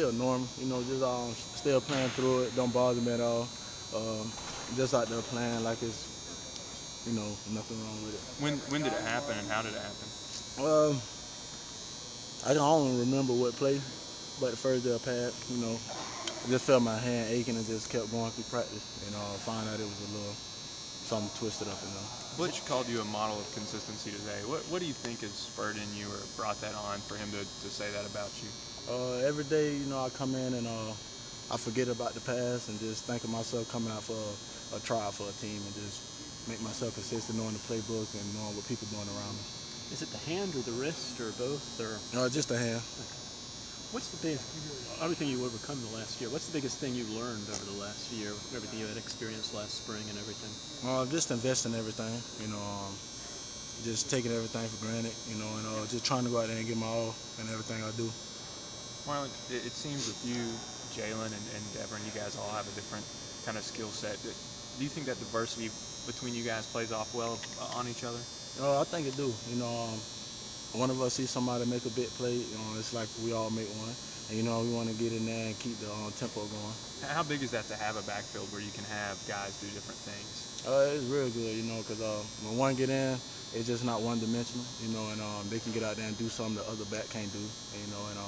still normal, just still playing through it. Don't bother me at all. Just out there playing like it's, nothing wrong with it. When did it happen and how did it happen? Um, I don't remember what play, but the first day I passed, I just felt my hand aching and just kept going through practice. Found out it was a little something twisted up in there. Butch called you a model of consistency today. What do you think has spurred in you or brought that on for him to say that about you? Every day, I come in and I forget about the past and just think of myself coming out for a tryout for a team and just make myself consistent, knowing the playbook and knowing what people doing around me. Is it the hand or the wrist or both? Or Just the hand. what's the big, everything you overcome the last year? What's the biggest thing you learned over the last year? Everything you had experienced last spring and everything. Just invest in everything. Just taking everything for granted. And just trying to go out there and give my all in everything I do. Marlin, it seems with you, Jalen, and Devin, you guys all have a different kind of skill set. Do you think that diversity between you guys plays off well on each other? I think it do. One of us sees somebody make a big play, it's like we all make one. And, we want to get in there and keep the tempo going. How big is that to have a backfield where you can have guys do different things? It's real good, because when one get in, it's just not one-dimensional, and they can get out there and do something the other back can't do, and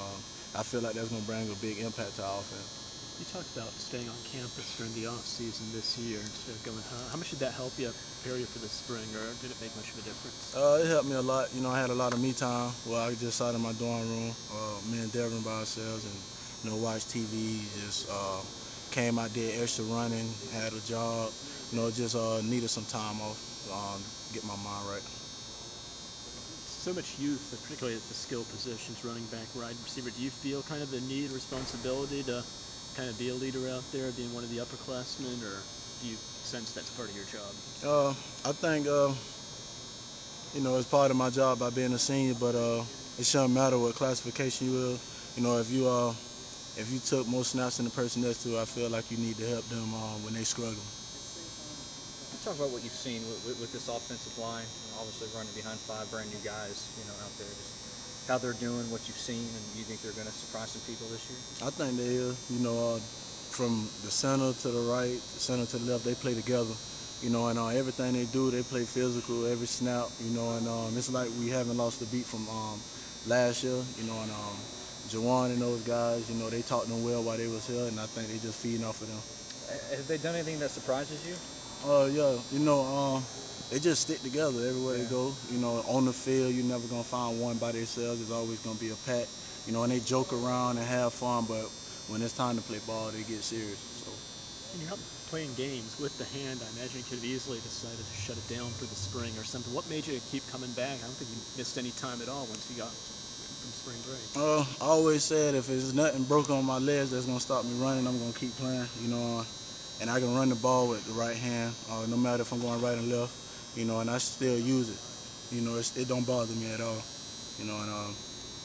I feel like that's going to bring a big impact to our offense. You talked about staying on campus during the off season this year instead of going home. How much did that help you prepare you for the spring, or did it make much of a difference? It helped me a lot. I had a lot of me time where I just sat in my dorm room, me and Devin by ourselves, and watch TV. Just came out there extra running, had a job. Just needed some time off, get my mind right. So much youth, particularly at the skill positions, running back, wide receiver. Do you feel kind of the need, responsibility to kind of be a leader out there, being one of the upperclassmen, or do you sense that's part of your job? I think, it's part of my job by being a senior, but it shouldn't matter what classification you will. If you took more snaps than the person next to you, I feel like you need to help them when they struggle. Talk about what you've seen with this offensive line, obviously running behind 5 brand new guys, out there. Just how they're doing, what you've seen, and do you think they're going to surprise some people this year? I think they is. From the center to the right, the center to the left, they play together. And everything they do, they play physical every snap. And it's like we haven't lost a beat from last year. And Jawan and those guys, they taught them well while they was here, and I think they just feeding off of them. Have they done anything that surprises you? Yeah, they just stick together everywhere they go. On the field, you're never gonna find one by themselves. There's always gonna be a pack. And they joke around and have fun, but when it's time to play ball, they get serious. So. When you're out playing games with the hand, I imagine you could have easily decided to shut it down for the spring or something. What made you keep coming back? I don't think you missed any time at all once you got from spring break. I always said if there's nothing broken on my legs that's gonna stop me running, I'm gonna keep playing. And I can run the ball with the right hand, no matter if I'm going right and left, and I still use it. It don't bother me at all, and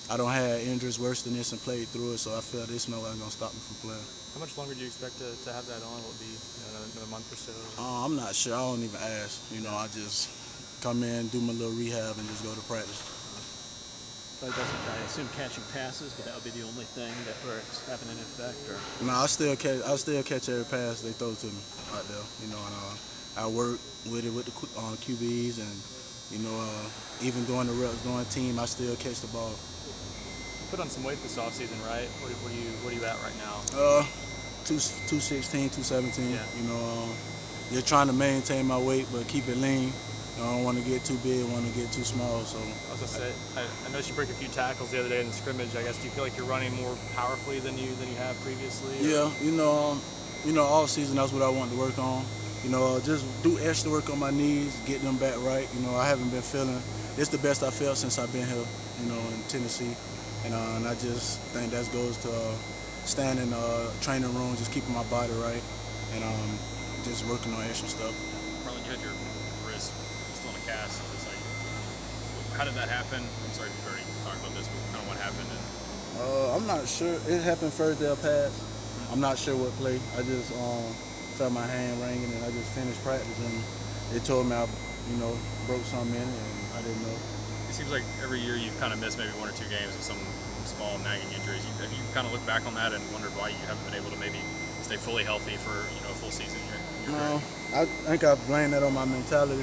I don't have injuries worse than this and played through it, so I feel this no one's going to stop me from playing. How much longer do you expect to have that on? Will it be another month or so? I'm not sure. I don't even ask. I just come in, do my little rehab, and just go to practice. Probably doesn't, I assume, catching passes, but that would be the only thing where it's having an effect. Or No, I still catch every pass they throw to me out there. And I work with it with the QBs, and even during the reps, during team, I still catch the ball. You put on some weight this offseason, right? What are you at right now? 216, 217. Yeah. Just trying to maintain my weight, but keep it lean. I don't want to get too big, want to get too small. So I was gonna say, I noticed you break a few tackles the other day in the scrimmage. I guess do you feel like you're running more powerfully than you have previously? Or? Yeah, all season that's what I want to work on. Just do extra work on my knees, get them back right. I haven't been feeling. It's the best I felt since I've been here, in Tennessee, and I just think that goes to staying in the training room, just keeping my body right, and just working on extra stuff. Marlin, you had your wrist still in a cast. It's like, how did that happen? I'm sorry if you've already talked about this, but kind of what happened. I'm not sure. It happened first day of pass. I'm not sure what play. I just felt my hand ringing, and I just finished practice, and they told me I, broke something in, and I didn't know. Is seems like every year you've kind of missed maybe 1 or 2 games with some small nagging injuries. Have you kind of looked back on that and wondered why you haven't been able to maybe stay fully healthy for a full season in your career? I think I blame that on my mentality.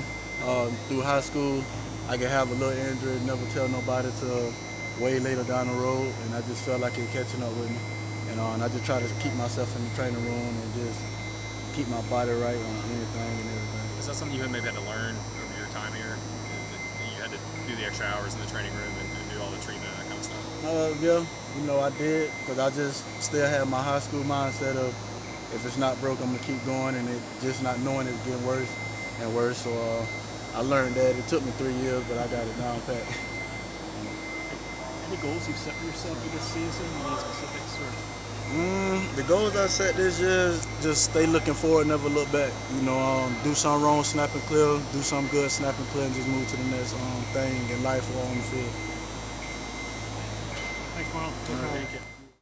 Through high school, I could have a little injury, never tell nobody till way later down the road, and I just felt like it catching up with me. And I just try to keep myself in the training room and just keep my body right on anything and everything. Is that something you maybe had to learn over your time here? That you had to do the extra hours in the training room and do all the treatment and that kind of stuff? Yeah, I did, because I just still had my high school mindset of if it's not broke, I'm going to keep going, and it just not knowing it's getting worse and worse. So I learned that. It took me 3 years, but I got it down pat. Any goals you've set for yourself for this season? Any specifics? Or? The goals I set this year is just stay looking forward, never look back. Do something wrong, snap and clear. Do something good, snap and clear, and just move to the next thing in life or on the field. Thanks, Marlon. Thank you.